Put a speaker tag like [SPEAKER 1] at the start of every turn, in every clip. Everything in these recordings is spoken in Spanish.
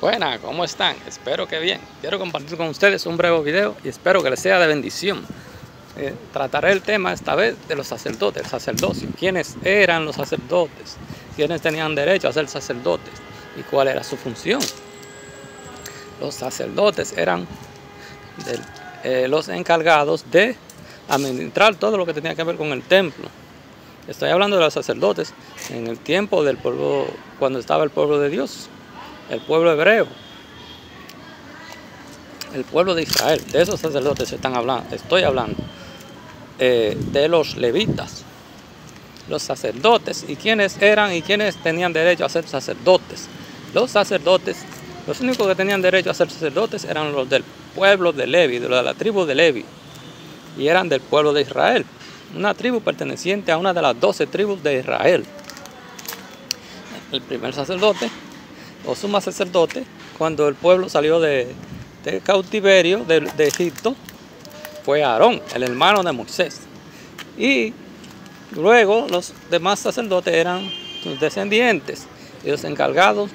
[SPEAKER 1] Buenas, ¿cómo están? Espero que bien. Quiero compartir con ustedes un breve video y espero que les sea de bendición. Trataré el tema esta vez de los sacerdotes, el sacerdocio. ¿Quiénes eran los sacerdotes? ¿Quiénes tenían derecho a ser sacerdotes? ¿Y cuál era su función? Los sacerdotes eran los encargados de administrar todo lo que tenía que ver con el templo. Estoy hablando de los sacerdotes en el tiempo del pueblo, cuando estaba el pueblo de Dios, el pueblo hebreo, el pueblo de Israel. De esos sacerdotes estoy hablando de los levitas, los sacerdotes. ¿Y quiénes eran y quiénes tenían derecho a ser sacerdotes? Los sacerdotes, los únicos que tenían derecho a ser sacerdotes eran los del pueblo de Levi, de la tribu de Levi, y eran del pueblo de Israel, una tribu perteneciente a una de las 12 tribus de Israel. El primer sacerdote o sumo sacerdote, cuando el pueblo salió de cautiverio de Egipto, fue Aarón, el hermano de Moisés. Y luego los demás sacerdotes eran sus descendientes, y los encargados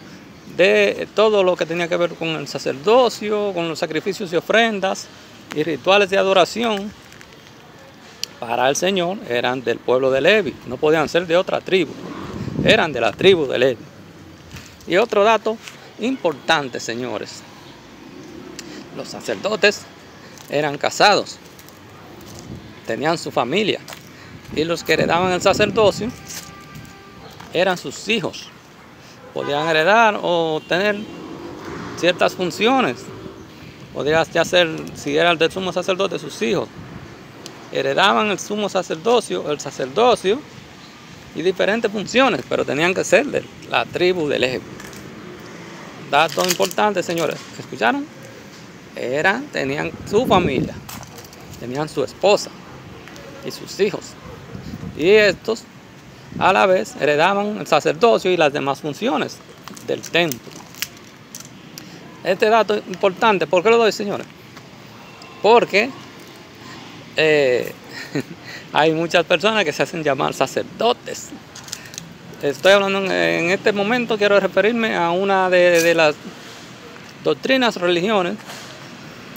[SPEAKER 1] de todo lo que tenía que ver con el sacerdocio, con los sacrificios y ofrendas y rituales de adoración para el Señor, eran del pueblo de Levi. No podían ser de otra tribu, eran de la tribu de Levi. Y otro dato importante, señores: los sacerdotes eran casados, tenían su familia, y los que heredaban el sacerdocio eran sus hijos. Podían heredar o tener ciertas funciones. Podía ya ser, si era el del sumo sacerdote, sus hijos heredaban el sumo sacerdocio, y diferentes funciones, pero tenían que ser de la tribu de Levi. Dato importante, señores, ¿escucharon? Tenían su familia, tenían su esposa y sus hijos, y estos a la vez heredaban el sacerdocio y las demás funciones del templo. Este dato importante, ¿por qué lo doy, señores? Porque hay muchas personas que se hacen llamar sacerdotes. Estoy hablando en este momento, quiero referirme a una de las doctrinas religiones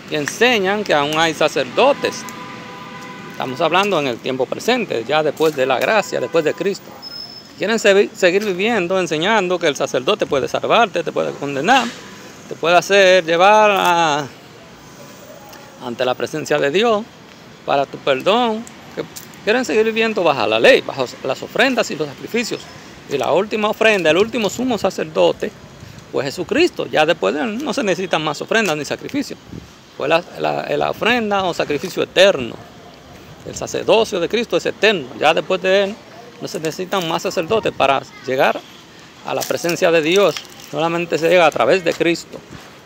[SPEAKER 1] que enseñan que aún hay sacerdotes. Estamos hablando en el tiempo presente, ya después de la gracia, después de Cristo. Quieren seguir viviendo, enseñando que el sacerdote puede salvarte, te puede condenar, te puede hacer llevar ante la presencia de Dios para tu perdón. Quieren seguir viviendo bajo la ley, bajo las ofrendas y los sacrificios. Y la última ofrenda, el último sumo sacerdote, fue Jesucristo. Ya después de él no se necesitan más ofrendas ni sacrificios. Fue la ofrenda o sacrificio eterno. El sacerdocio de Cristo es eterno. Ya después de él no se necesitan más sacerdotes para llegar a la presencia de Dios. Solamente se llega a través de Cristo,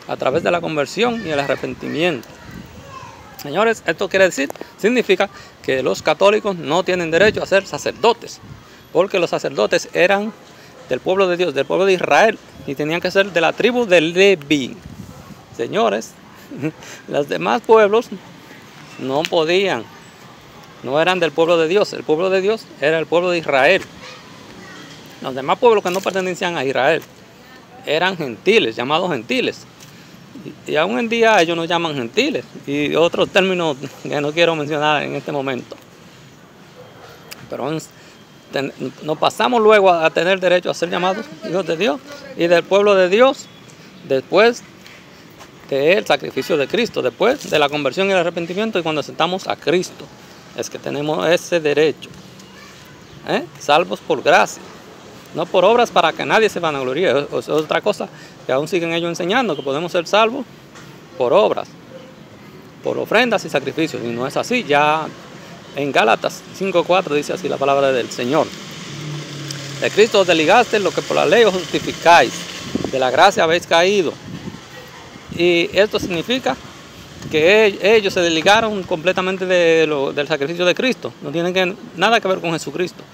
[SPEAKER 1] a través de la conversión y el arrepentimiento. Señores, esto significa que los católicos no tienen derecho a ser sacerdotes, porque los sacerdotes eran del pueblo de Dios, del pueblo de Israel, y tenían que ser de la tribu de Levi. Señores, los demás pueblos no podían, no eran del pueblo de Dios. El pueblo de Dios era el pueblo de Israel. Los demás pueblos que no pertenecían a Israel eran gentiles, llamados gentiles. Y aún en día ellos nos llaman gentiles, y otros términos que no quiero mencionar en este momento. Pero nos pasamos luego a tener derecho a ser llamados hijos de Dios y del pueblo de Dios después del sacrificio de Cristo, después de la conversión y el arrepentimiento, y cuando aceptamos a Cristo es que tenemos ese derecho. Salvos por gracia, no por obras para que nadie se vanaglorie. Es otra cosa que aún siguen ellos enseñando, que podemos ser salvos por obras, por ofrendas y sacrificios, y no es así. Ya en Gálatas 5:4 dice así la palabra del Señor: de Cristo os desligaste, lo que por la ley os justificáis, de la gracia habéis caído. Y esto significa que ellos se desligaron completamente del sacrificio de Cristo, no tienen nada que ver con Jesucristo,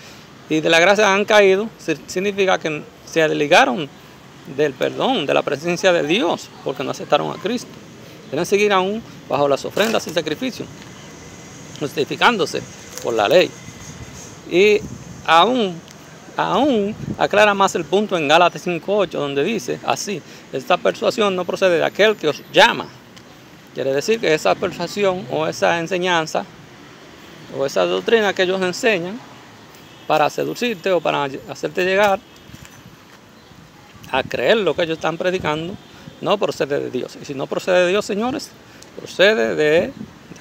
[SPEAKER 1] y de la gracia han caído. Significa que se desligaron del perdón, de la presencia de Dios, porque no aceptaron a Cristo. Quieren seguir aún bajo las ofrendas y sacrificios, justificándose por la ley. Y aún aún aclara más el punto en Gálatas 5:8, donde dice así: esta persuasión no procede de aquel que os llama. Quiere decir que esa persuasión o esa enseñanza o esa doctrina que ellos enseñan para seducirte o para hacerte llegar a creer lo que ellos están predicando, no procede de Dios. Y si no procede de Dios, señores, procede de,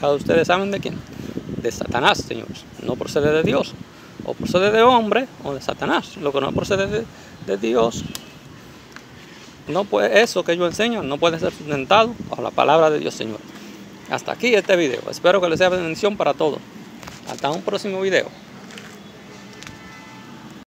[SPEAKER 1] ustedes saben de quién, de Satanás, señores. No procede de Dios, o procede de hombre o de Satanás. Lo que no procede de Dios, no puede, eso que ellos enseñan no puede ser sustentado a la palabra de Dios, señor. Hasta aquí este video. Espero que les sea de bendición para todos. Hasta un próximo video.